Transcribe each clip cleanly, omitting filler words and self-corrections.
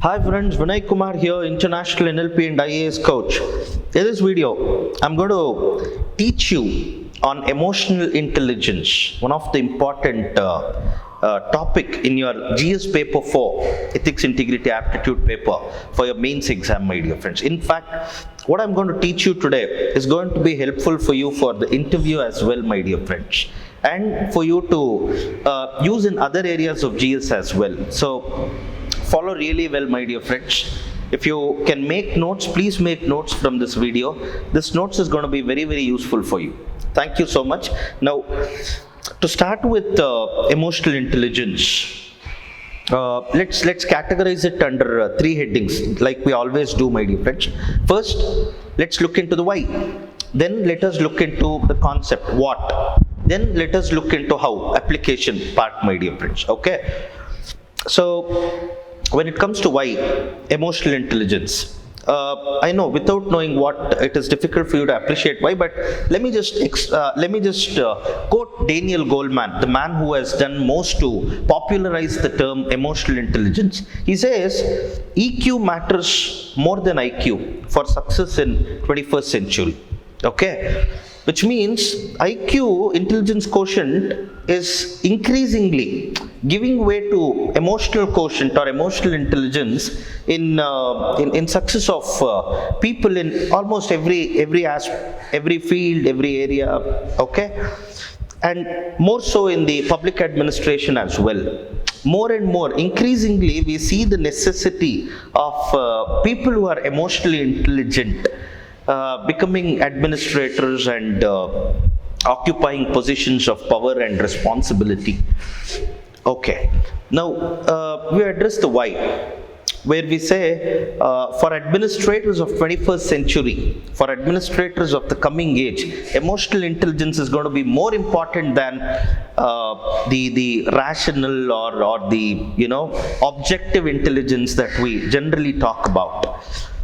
Hi friends, Vinay Kumar here, International NLP and IAS coach. In this video, I'm going to teach you on emotional intelligence, one of the important topic in your GS paper 4, Ethics, Integrity, Aptitude paper for your mains exam, my dear friends. In fact, what I'm going to teach you today is going to be helpful for you for the interview as well, my dear friends, and for you to use in other areas of GS as well. So follow really well, my dear friends. If you can make notes, please make notes from this video. This notes is going to be very, very useful for you. Thank you so much. Now, to start with emotional intelligence, let's categorize it under three headings, like we always do, my dear friends. First, let's look into the why. Then let us look into the concept, what. Then let us look into how, application part, my dear friends. Okay. So, when it comes to why, emotional intelligence, I know without knowing what, it is difficult for you to appreciate why, but let me just quote Daniel Goleman, the man who has done most to popularize the term emotional intelligence. He says, EQ matters more than IQ for success in 21st century. Okay? Which means IQ, intelligence quotient, is increasingly giving way to emotional quotient or emotional intelligence in success of people in almost every aspect, every field, every area. Okay, and more so in the public administration as well. More and more, increasingly, we see the necessity of people who are emotionally intelligent becoming administrators and occupying positions of power and responsibility. Okay, now we address the why, where we say for administrators of 21st century, for administrators of the coming age, emotional intelligence is going to be more important than the rational or the objective intelligence that we generally talk about.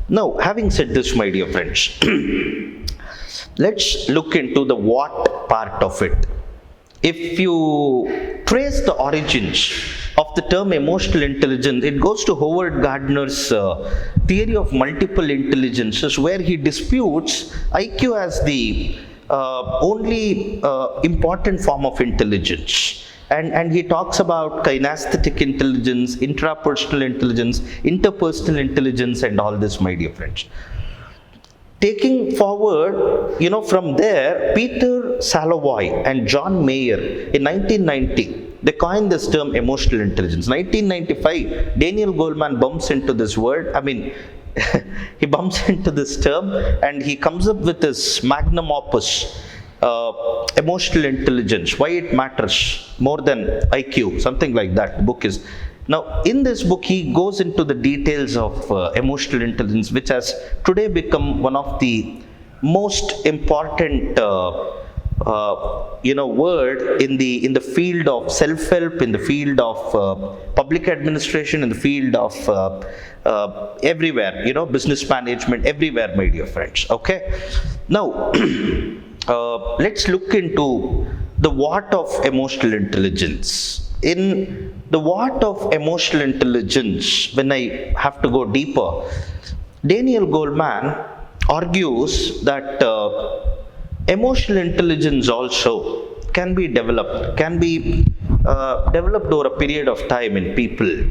Now, having said this, my dear friends, let's look into the what part of it. If you trace the origins of the term emotional intelligence, it goes to Howard Gardner's theory of multiple intelligences, where he disputes IQ as the only important form of intelligence. And he talks about kinesthetic intelligence, intrapersonal intelligence, interpersonal intelligence, and all this, my dear friends. Taking forward, from there, Peter Salovey and John Mayer in 1990, they coined this term emotional intelligence. 1995, Daniel Goleman bumps into this word. I mean, he bumps into this term and he comes up with this magnum opus. Emotional intelligence, why it matters more than IQ, something like that. The book is. Now, in this book, he goes into the details of emotional intelligence, which has today become one of the most important, word in the field of self-help, in the field of public administration, in the field of everywhere, business management, everywhere, my dear friends. Okay. Now. Let's look into the what of emotional intelligence. In the what of emotional intelligence, when I have to go deeper, Daniel Goleman argues that emotional intelligence also can be developed over a period of time in people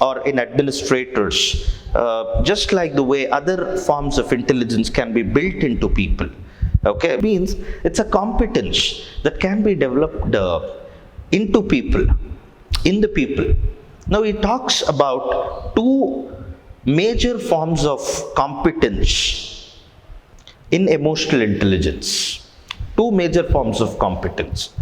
or in administrators, just like the way other forms of intelligence can be built into people. Okay, it means it's a competence that can be developed into people, in the people. Now he talks about two major forms of competence in emotional intelligence. Two major forms of competence.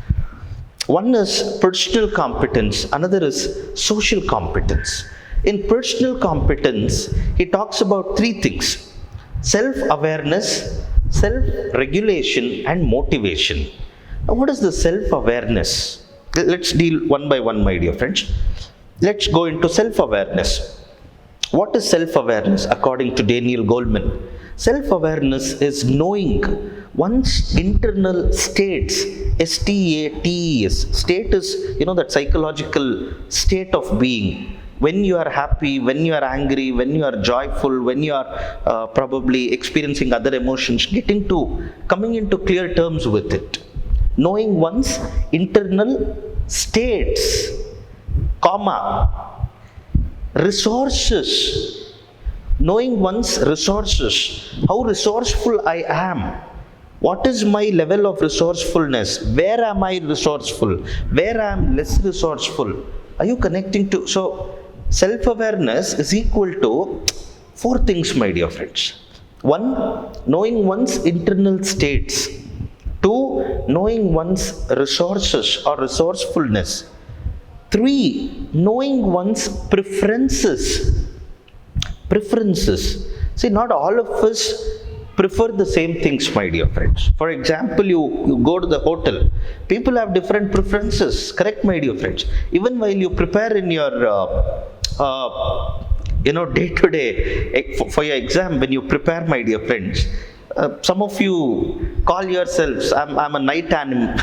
One is personal competence, another is social competence. In personal competence, he talks about three things: self-awareness, self-regulation, and motivation. Now, what is the self-awareness? Let's deal one by one, my dear friends. Let's go into self-awareness. What is self-awareness according to Daniel Goleman? Self-awareness is knowing one's internal states, S-T-A-T-E-S. State is, that psychological state of being. when you are happy, when you are angry, when you are joyful, when you are probably experiencing other emotions, coming into clear terms with it. Knowing one's internal states, comma, resources. Knowing one's resources, how resourceful I am. What is my level of resourcefulness? Where am I resourceful? Where I am less resourceful? Are you connecting to? So, self-awareness is equal to 4 things, my dear friends. 1, knowing one's internal states. 2, knowing one's resources or resourcefulness. 3, knowing one's preferences. See, not all of us prefer the same things, my dear friends. For example, you go to the hotel. People have different preferences. Correct, my dear friends? Even while you prepare in your day-to-day for your exam, when you prepare, my dear friends, some of you call yourselves, I'm a night animal.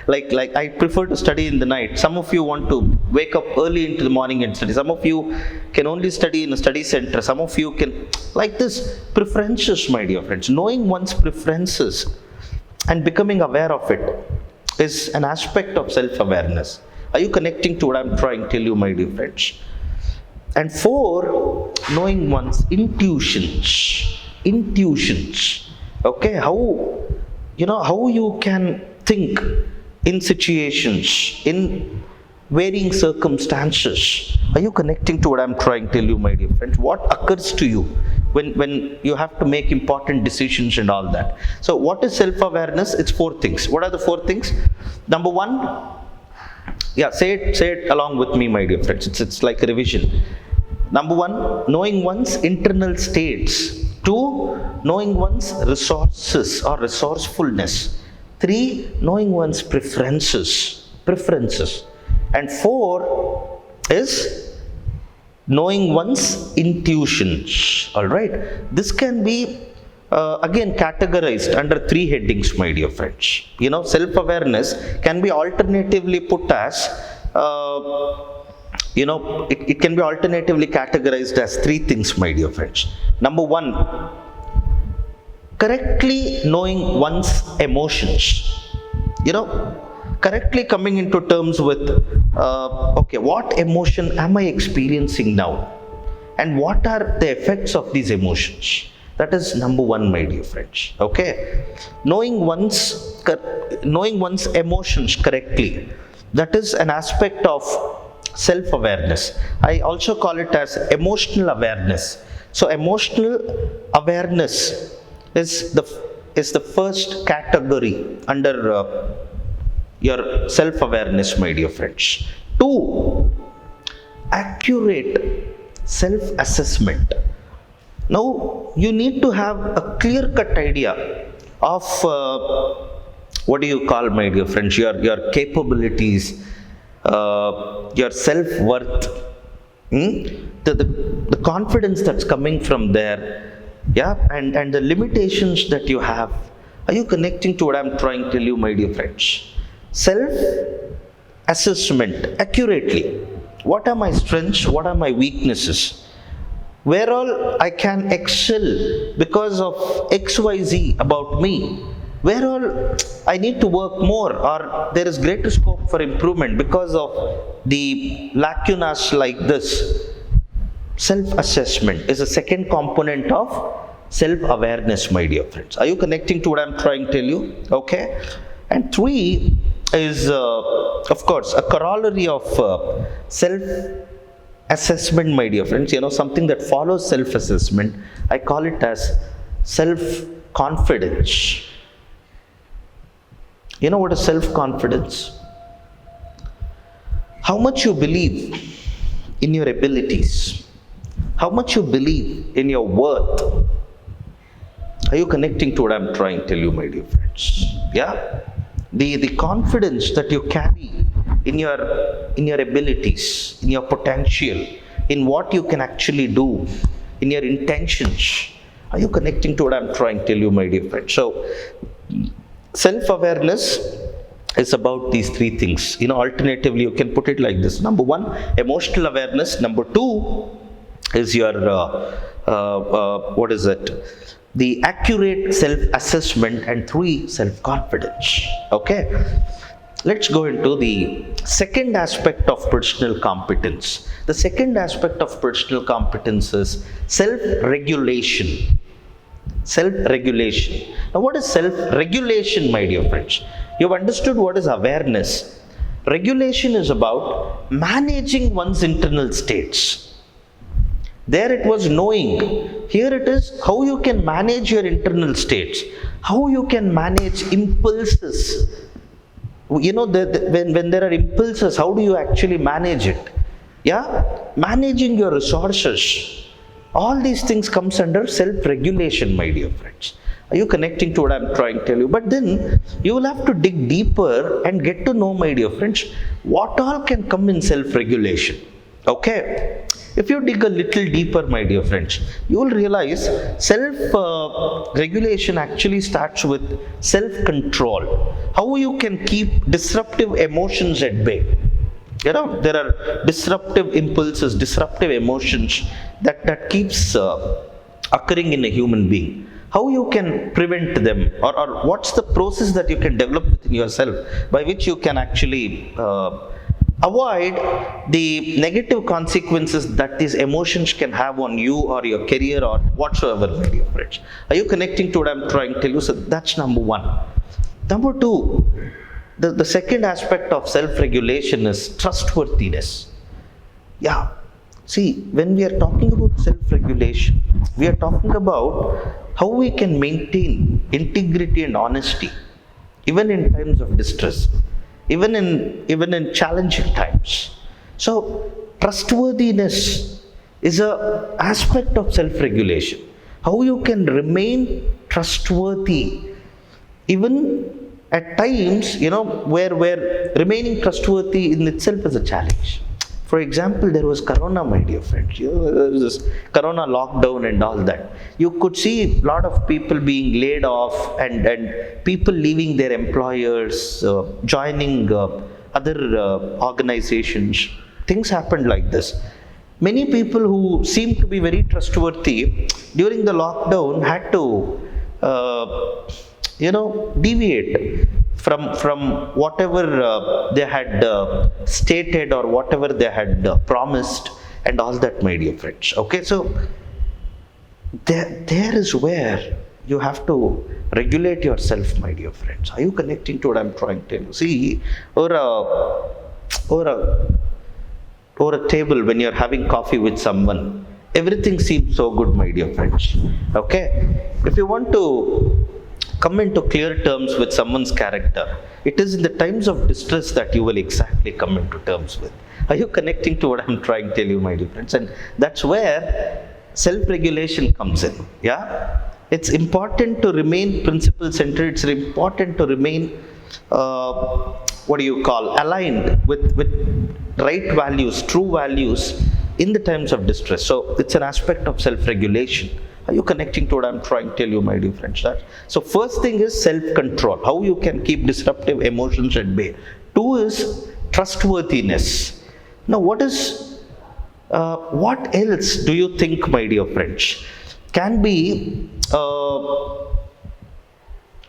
like I prefer to study in the night. Some of you want to wake up early into the morning and study. Some of you can only study in a study center. Some of you can, like this, preferences, my dear friends. Knowing one's preferences and becoming aware of it is an aspect of self-awareness. Are you connecting to what I'm trying to tell you, my dear friends? And 4, knowing one's intuitions. Okay, how you can think in situations, in varying circumstances. Are you connecting to what I'm trying to tell you, my dear friends? What occurs to you when you have to make important decisions and all that? So what is self-awareness? It's 4 things. What are the 4 things? Number 1, say it along with me, my dear friends. It's like a revision. Number 1, knowing one's internal states. 2, knowing one's resources or resourcefulness. 3, knowing one's preferences. And 4 is knowing one's intuitions. All right. This can be again categorized under 3 headings, my dear friends. Self-awareness can be alternatively put as it can be alternatively categorized as 3 things, my dear friends. Number 1, correctly knowing one's emotions. Correctly coming into terms with, what emotion am I experiencing now? And what are the effects of these emotions? That is number 1, my dear friends. Okay? Knowing one's emotions correctly. That is an aspect of self-awareness. I also call it as emotional awareness. So emotional awareness is the first category under your self-awareness, my dear friends. 2, accurate self-assessment. Now, you need to have a clear-cut idea of what do you call, my dear friends, your capabilities, your self-worth, the confidence that's coming from there, and the limitations that you have. Are you connecting to what I'm trying to tell you, my dear friends? Self-assessment accurately. What are my strengths? What are my weaknesses? Where all I can excel because of XYZ about me? Where all I need to work more, or there is greater scope for improvement because of the lacunas like this. Self-assessment is a second component of self-awareness, my dear friends. Are you connecting to what I'm trying to tell you? Okay. And 3 is, of course, a corollary of self-assessment, my dear friends. Something that follows self-assessment. I call it as self-confidence. You know what is self-confidence? How much you believe in your abilities. How much you believe in your worth. Are you connecting to what I'm trying to tell you, my dear friends? Yeah? The confidence that you carry in your abilities, in your potential, in what you can actually do, in your intentions. Are you connecting to what I'm trying to tell you, my dear friends? So, self-awareness is about these three things. Alternatively, you can put it like this. Number one, emotional awareness. Number two is your, what is it? The accurate self-assessment. And three, self-confidence. Okay? Let's go into the second aspect of personal competence. The second aspect of personal competence is self-regulation. Self-regulation. Now, what is self-regulation, my dear friends? You've understood what is awareness. Regulation is about managing one's internal states. There it was knowing. Here it is how you can manage your internal states, how you can manage impulses. When there are impulses, how do you actually manage it? Yeah, managing your resources. All these things comes under self-regulation, my dear friends. Are you connecting to what I'm trying to tell you? But then you will have to dig deeper and get to know, my dear friends, what all can come in self-regulation. Okay? If you dig a little deeper, my dear friends, you will realize self-regulation actually starts with self-control. How you can keep disruptive emotions at bay. There are disruptive impulses, disruptive emotions that keeps occurring in a human being. How you can prevent them, or what's the process that you can develop within yourself by which you can actually avoid the negative consequences that these emotions can have on you or your career or whatsoever, my dear friends. Are you connecting to what I'm trying to tell you? So that's number one. Number two, the second aspect of self-regulation is trustworthiness. Yeah. See, when we are talking about self-regulation, we are talking about how we can maintain integrity and honesty, even in times of distress, even in challenging times. So, trustworthiness is an aspect of self-regulation. How you can remain trustworthy, even at times, where remaining trustworthy in itself is a challenge. For example, there was Corona, my dear friends. There was this Corona lockdown and all that. You could see a lot of people being laid off and people leaving their employers, joining other organizations. Things happened like this. Many people who seemed to be very trustworthy during the lockdown had to deviate from whatever they had stated or whatever they had promised and all that, my dear friends. Okay, so there is where you have to regulate yourself, my dear friends. Are you connecting to what I'm trying to tell you? See, over a table when you're having coffee with someone, everything seems so good, my dear friends. Okay, if you want to come into clear terms with someone's character, it is in the times of distress that you will exactly come into terms with. Are you connecting to what I'm trying to tell you, my dear friends? And that's where self-regulation comes in. Yeah, it's important to remain principle-centered. It's important to remain aligned with right values, true values in the times of distress. So it's an aspect of self-regulation. Are you connecting to what I'm trying to tell you, my dear friends? So first thing is self-control, how you can keep disruptive emotions at bay. Two is trustworthiness. Now what else do you think, my dear friends, can be,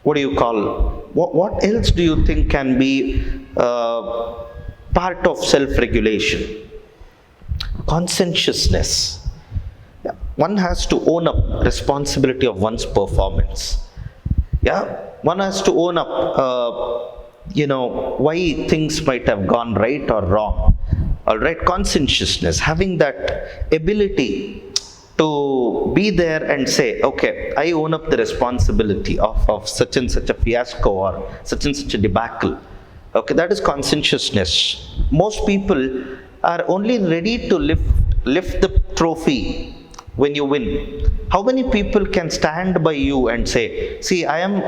what else do you think can be part of self-regulation? Conscientiousness. Yeah. One has to own up responsibility of one's performance. Yeah, one has to own up, why things might have gone right or wrong. All right, conscientiousness, having that ability to be there and say, okay, I own up the responsibility of such and such a fiasco or such and such a debacle. Okay, that is conscientiousness. Most people are only ready to lift the trophy when you win. How many people can stand by you and say, see, I am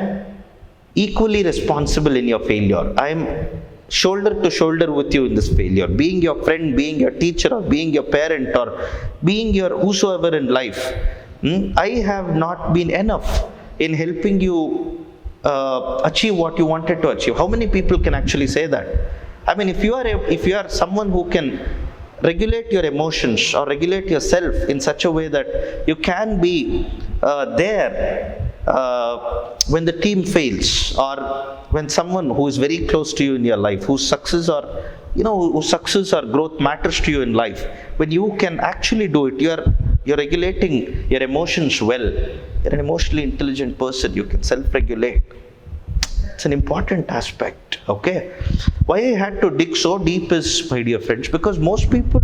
equally responsible in your failure. I am shoulder to shoulder with you in this failure. Being your friend, being your teacher, or being your parent, or being your whosoever in life. I have not been enough in helping you achieve what you wanted to achieve. How many people can actually say that? I mean, if you are someone who can regulate your emotions or regulate yourself in such a way that you can be there when the team fails, or when someone who is very close to you in your life, whose success or growth matters to you in life, when you can actually do it, you're regulating your emotions well. You're an emotionally intelligent person. You can self-regulate. It's an important aspect. Okay. Why I had to dig so deep is, my dear friends, because most people,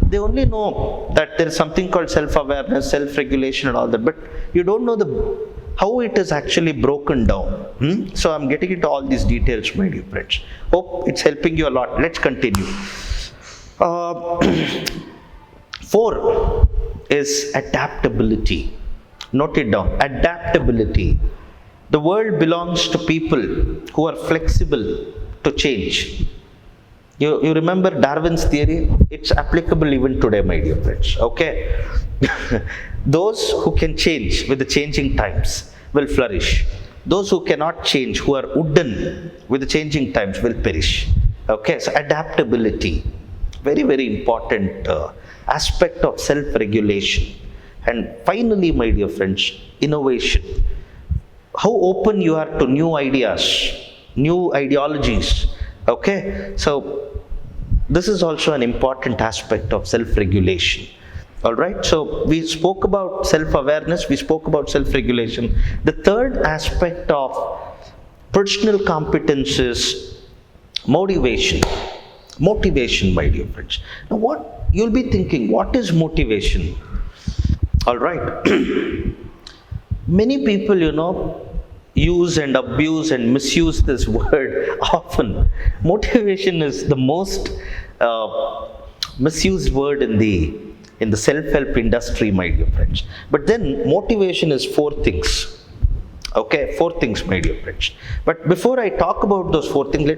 they only know that there is something called self-awareness, self-regulation and all that, but you don't know how it is actually broken down. So I'm getting into all these details, my dear friends. Hope it's helping you a lot. Let's continue. 4 is adaptability. Note it down. Adaptability. The world belongs to people who are flexible to change. You remember Darwin's theory? It's applicable even today, my dear friends. Okay? Those who can change with the changing times will flourish. Those who cannot change, who are wooden with the changing times, will perish. Okay? So adaptability. Very, very important aspect of self-regulation. And finally, my dear friends, innovation. How open you are to new ideas, new ideologies. Okay, so this is also an important aspect of self-regulation. All right, so we spoke about self-awareness, we spoke about self-regulation. The third aspect of personal competence is motivation. Motivation, my dear friends. Now, what you'll be thinking, what is motivation? All right. Many people, use and abuse and misuse this word often. Motivation is the most misused word in the self-help industry, my dear friends. But then motivation is 4 things. Okay, 4 things, my dear friends. But before I talk about those 4 things,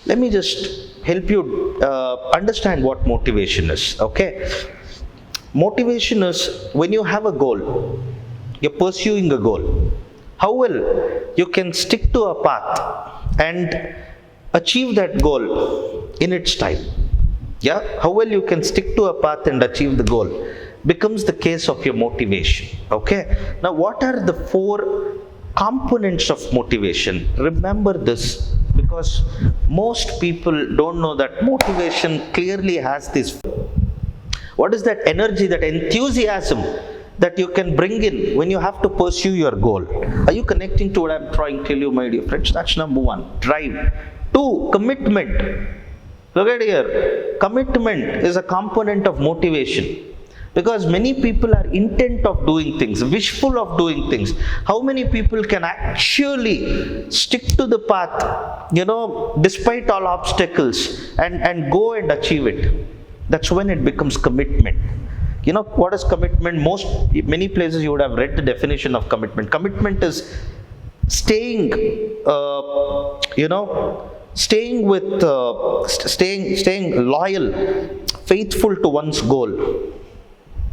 let me just help you understand what motivation is. Okay, motivation is when you have a goal, you're pursuing a goal. How well you can stick to a path and achieve that goal in its time. Yeah, how well you can stick to a path and achieve the goal becomes the case of your motivation. Okay, now what are the 4 components of motivation? Remember this, because most people don't know that motivation clearly has this. What is that energy, that enthusiasm that you can bring in when you have to pursue your goal? Are you connecting to what I'm trying to tell you, my dear friends? That's number 1. Drive. 2, commitment. Look at here. Commitment is a component of motivation. Because many people are intent of doing things, wishful of doing things. How many people can actually stick to the path, despite all obstacles, and go and achieve it? That's when it becomes commitment. What is commitment? Many places you would have read the definition of commitment. Commitment is staying loyal, faithful to one's goal,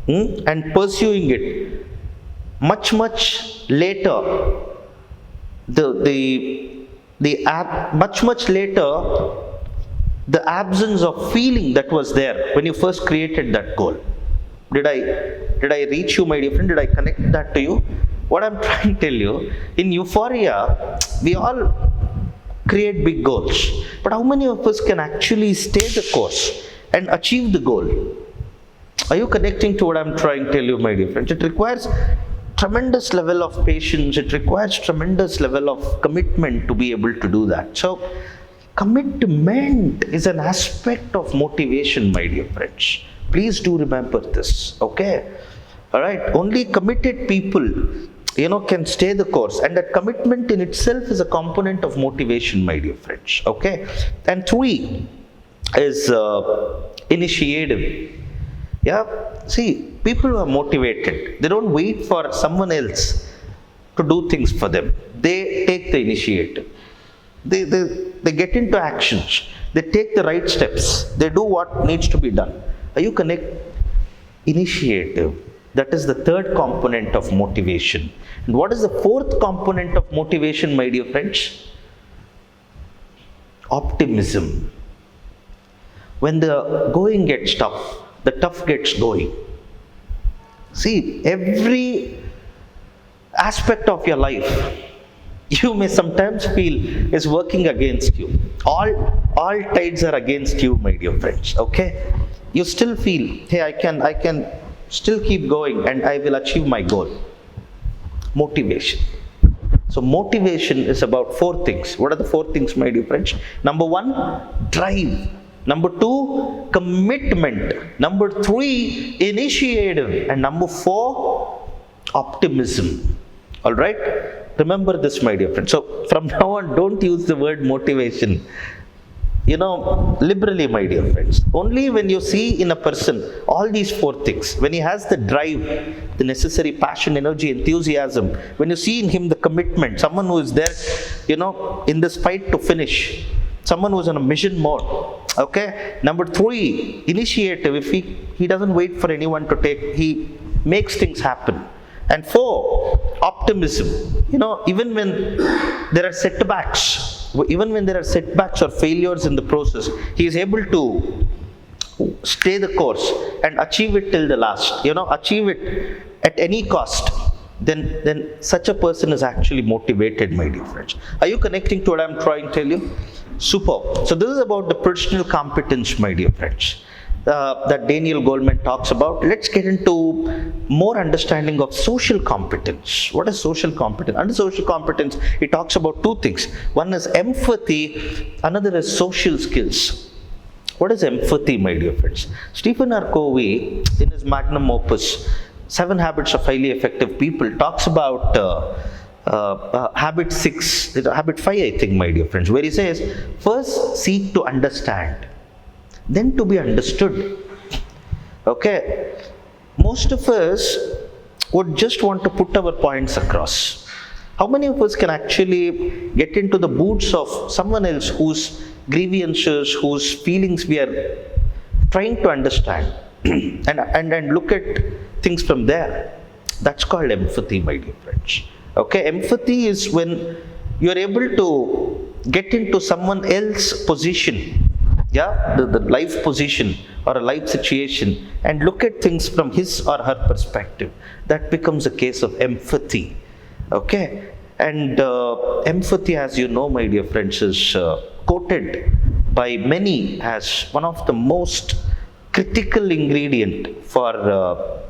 and pursuing it. Much later, the absence of feeling that was there when you first created that goal. Did I reach you, my dear friend? Did I connect that to you? What I'm trying to tell you, in euphoria, we all create big goals. But how many of us can actually stay the course and achieve the goal? Are you connecting to what I'm trying to tell you, my dear friends? It requires tremendous level of patience. It requires tremendous level of commitment to be able to do that. So, commitment is an aspect of motivation, my dear friends. Please do remember this, okay? All right, only committed people, can stay the course, and that commitment in itself is a component of motivation, my dear friends, okay? And 3 is initiative. Yeah, see, people who are motivated, they don't wait for someone else to do things for them. They take the initiative. They get into actions. They take the right steps. They do what needs to be done. Are you connect? Initiative. That is the third component of motivation. And what is the fourth component of motivation, my dear friends? Optimism. When the going gets tough, the tough gets going. See, every aspect of your life, you may sometimes feel is working against you. All tides are against you, my dear friends. Okay? You still feel, hey, I can still keep going and I will achieve my goal. Motivation. So motivation is about four things. What are the four things, my dear friends? Number one, drive. Number two, commitment. Number three, initiative. And number four, optimism. All right? Remember this, my dear friends. So from now on, don't use the word motivation, liberally, my dear friends. Only when you see in a person all these four things, when he has the drive, the necessary passion, energy, enthusiasm, when you see in him the commitment, someone who is there, in this fight to finish, someone who is on a mission mode. Okay. Number three, initiative. If he doesn't wait for anyone to take, he makes things happen. And four, optimism. Even when there are setbacks, or failures in the process, he is able to stay the course and achieve it till the last. Achieve it at any cost. Then such a person is actually motivated, my dear friends. Are you connecting to what I'm trying to tell you? Superb. So this is about the personal competence, my dear friends, that Daniel Goleman talks about. Let's get into more understanding of social competence. What is social competence? Under social competence, he talks about two things. One is empathy, another is social skills. What is empathy, my dear friends? Stephen R. Covey, in his magnum opus, 7 Habits of Highly Effective People, talks about habit 5, I think, my dear friends, where he says, first seek to understand, then to be understood. Okay? Most of us would just want to put our points across. How many of us can actually get into the boots of someone else whose grievances, whose feelings we are trying to understand and look at things from there? That's called empathy, my dear friends. Okay? Empathy is when you are able to get into someone else's position, the life position or a life situation, and look at things from his or her perspective. That becomes a case of empathy. Okay? And empathy, as you know, my dear friends, is quoted by many as one of the most critical ingredient for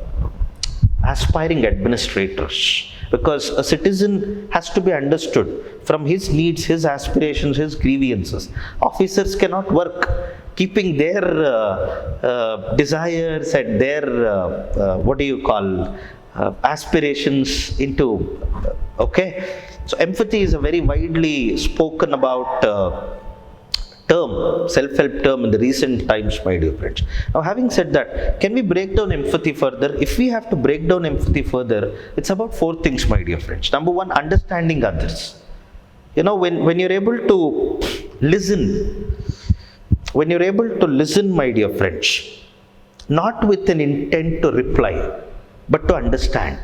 aspiring administrators. Because a citizen has to be understood from his needs, his aspirations, his grievances. Officers cannot work keeping their desires and their, aspirations into, okay? So empathy is a very widely spoken about term, self-help term in the recent times, my dear friends. Now, having said that, can we break down empathy further? If we have to break down empathy further, it's about 4 things, my dear friends. Number 1, understanding others. When you're able to listen, my dear friends, not with an intent to reply, but to understand.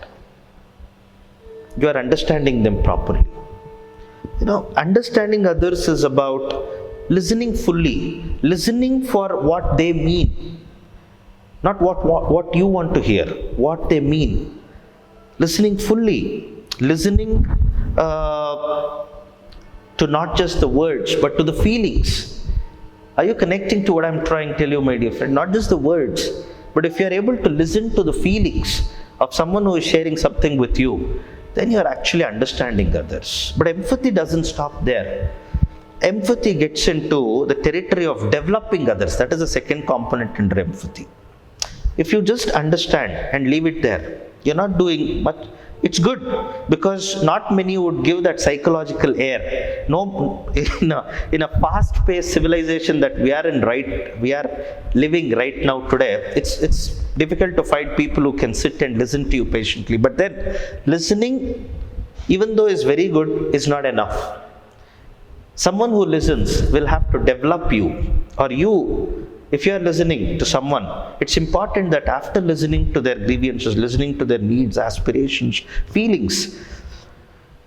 You are understanding them properly. Understanding others is about listening fully, listening for what they mean, not what you want to hear, what they mean. Listening fully, listening to not just the words, but to the feelings. Are you connecting to what I'm trying to tell you, my dear friend? Not just the words, but if you are able to listen to the feelings of someone who is sharing something with you, then you are actually understanding others. But empathy doesn't stop there. Empathy gets into the territory of developing others. That is the second component under empathy. If you just understand and leave it there, you're not doing much. It's good, because not many would give that psychological air. No, in a fast-paced civilization that we are living right now today, it's difficult to find people who can sit and listen to you patiently. But then listening, even though is very good, is not enough. Someone who listens will have to develop you, or you if you are listening to someone, it's important that after listening to their grievances, listening to their needs, aspirations, feelings,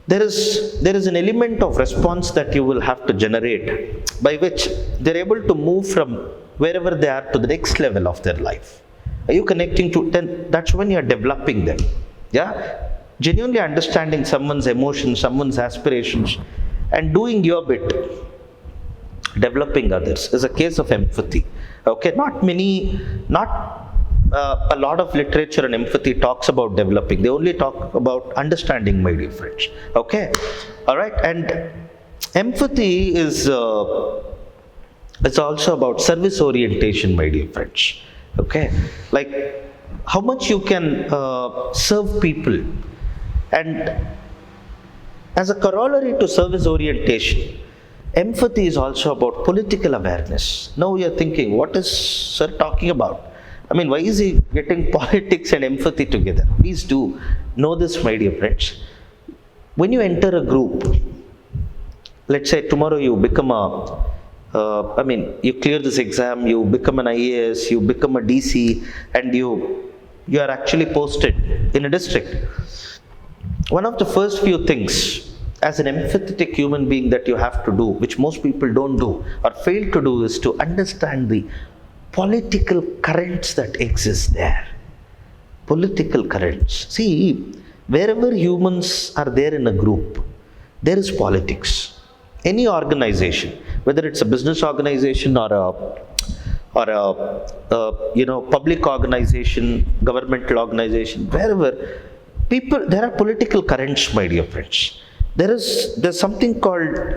there is an element of response that you will have to generate by which they're able to move from wherever they are to the next level of their life. Are you connecting to? Then that's when you are developing them. Yeah, genuinely understanding someone's emotions, someone's aspirations, and doing your bit, developing others, is a case of empathy. Okay, not a lot of literature and empathy talks about developing. They only talk about understanding, my dear friends. Okay, all right, and empathy is it's also about service orientation, my dear friends. Okay, like how much you can serve people, and as a corollary to service orientation, empathy is also about political awareness. Now you're thinking, what is Sir talking about? I mean, why is he getting politics and empathy together? Please do know this, my dear friends. When you enter a group, let's say tomorrow you become you clear this exam, you become an IAS, you become a DC, and you are actually posted in a district. One of the first few things as an empathetic human being that you have to do, which most people don't do or fail to do, is to understand the political currents that exist there. Political currents. See, wherever humans are there in a group, there is politics. Any organization, whether it's a business organization or a public organization, governmental organization, wherever there are political currents, my dear friends. There's something called,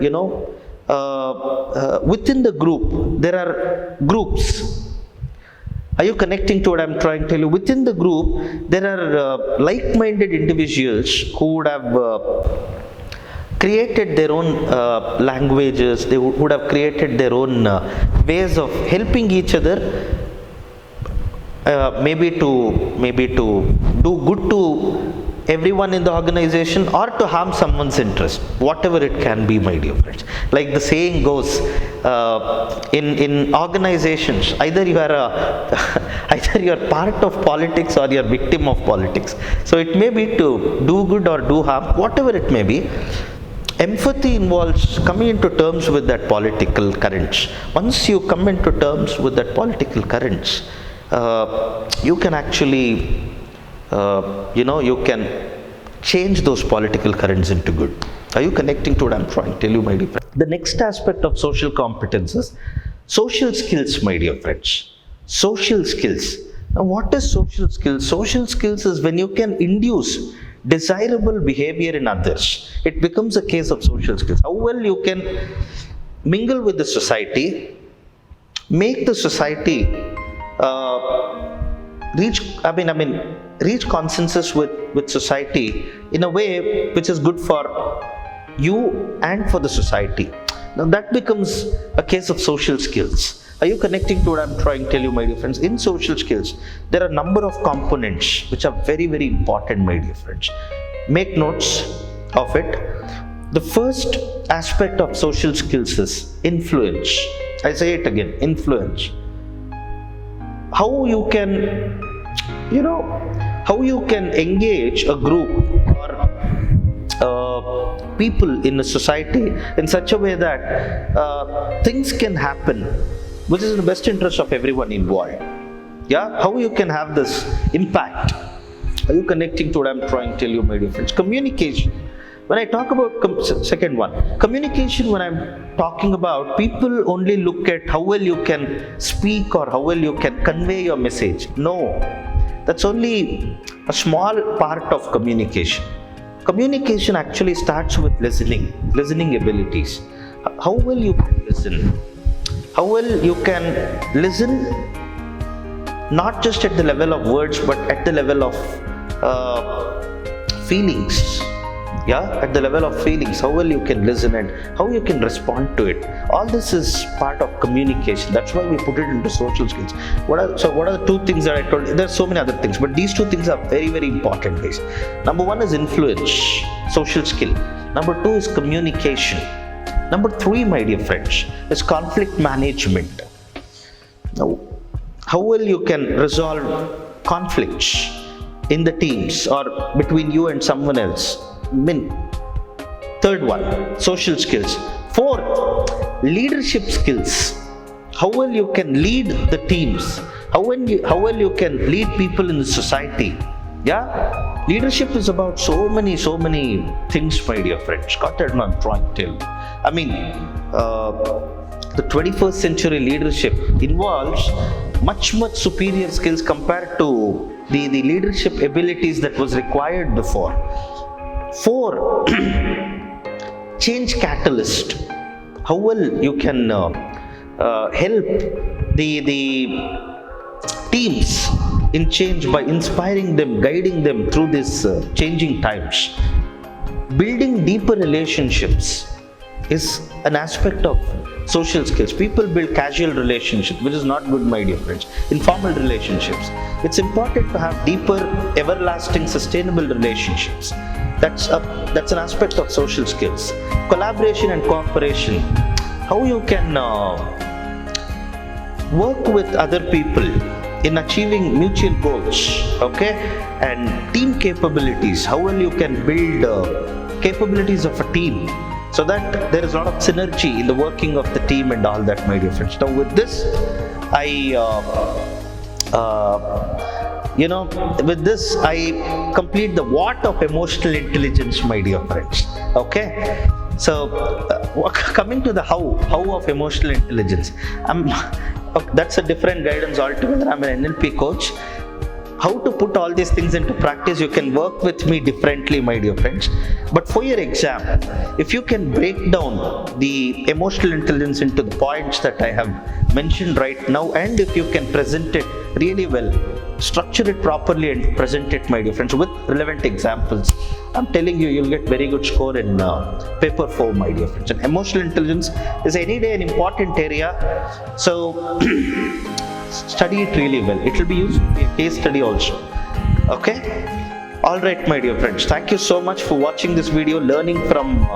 within the group, there are groups. Are you connecting to what I'm trying to tell you? Within the group, there are like-minded individuals who would have created their own languages, they would have created their own ways of helping each other, maybe to do good to everyone in the organization or to harm someone's interest, whatever it can be, my dear friends. Like the saying goes, in organizations, either you are part of politics or you are victim of politics. So it may be to do good or do harm, whatever it may be. Empathy involves coming into terms with that political currents. Once you come into terms with that political currents, you can actually you can change those political currents into good. Are you connecting to what I'm trying to tell you, my dear friends? The next aspect of social competence is social skills, my dear friends. Social skills. Now, what is social skills? Social skills is when you can induce desirable behavior in others. It becomes a case of social skills. How well you can mingle with the society, make the society reach consensus with society in a way which is good for you and for the society. Now that becomes a case of social skills. Are you connecting to what I'm trying to tell you, my dear friends? In social skills, there are a number of components which are very, very important, my dear friends. Make notes of it. The first aspect of social skills is influence. I say it again, influence. How you can engage a group or people in a society in such a way that things can happen which is in the best interest of everyone involved. Yeah, how you can have this impact. Are you connecting to what I'm trying to tell you, my dear friends? Communication. When I talk about second one, communication, when I'm talking about, people only look at how well you can speak or how well you can convey your message. No, that's only a small part of communication. Communication actually starts with listening abilities. How well you can listen. How well you can listen, not just at the level of words, but at the level of feelings. Yeah, at the level of feelings, how well you can listen and how you can respond to it. All this is part of communication. That's why we put it into social skills. What are the two things that I told you? There's so many other things, but these two things are very, very important, guys. Number one is influence, social skill. Number two is communication. Number three, my dear friends, is conflict management. Now, how well you can resolve conflicts in the teams or between you and someone else. Third one, social skills. Fourth, leadership skills. How well you can lead the teams. How well you can lead people in the society. Yeah, leadership is about so many things, my dear friends. Got it? I'm trying to tell. I mean, the 21st century leadership involves much superior skills compared to the leadership abilities that was required before. 4, change catalyst. How well you can help the teams in change by inspiring them, guiding them through these changing times. Building deeper relationships is an aspect of social skills. People build casual relationships, which is not good, my dear friends. Informal relationships. It's important to have deeper, everlasting, sustainable relationships. That's an aspect of social skills. Collaboration and cooperation. How you can work with other people in achieving mutual goals, okay? And team capabilities. How well you can build capabilities of a team, so that there is a lot of synergy in the working of the team and all that, my dear friends. Now with this, I complete the what of emotional intelligence, my dear friends. Okay, so coming to the how of emotional intelligence, that's a different guidance altogether. I'm an NLP coach. How to put all these things into practice, you can work with me differently, my dear friends. But for your exam, if you can break down the emotional intelligence into the points that I have mentioned right now, and if you can present it really well, structure it properly and present it, my dear friends, with relevant examples, I'm telling you, you'll get very good score in paper 4, my dear friends. And emotional intelligence is any day an important area, so study it really well. It will be used in a case study also. Okay? All right, my dear friends. Thank you so much for watching this video, learning from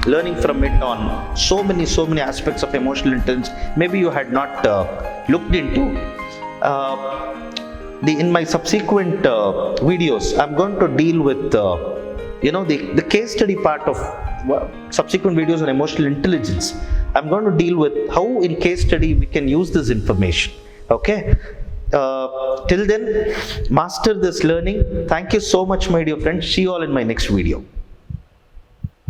it on so many aspects of emotional intelligence. Maybe you had not looked into. In my subsequent videos, I'm going to deal with the case study part of subsequent videos on emotional intelligence. I'm going to deal with how in case study we can use this information. Okay, till then, master this learning. Thank you so much, my dear friends. See you all in my next video.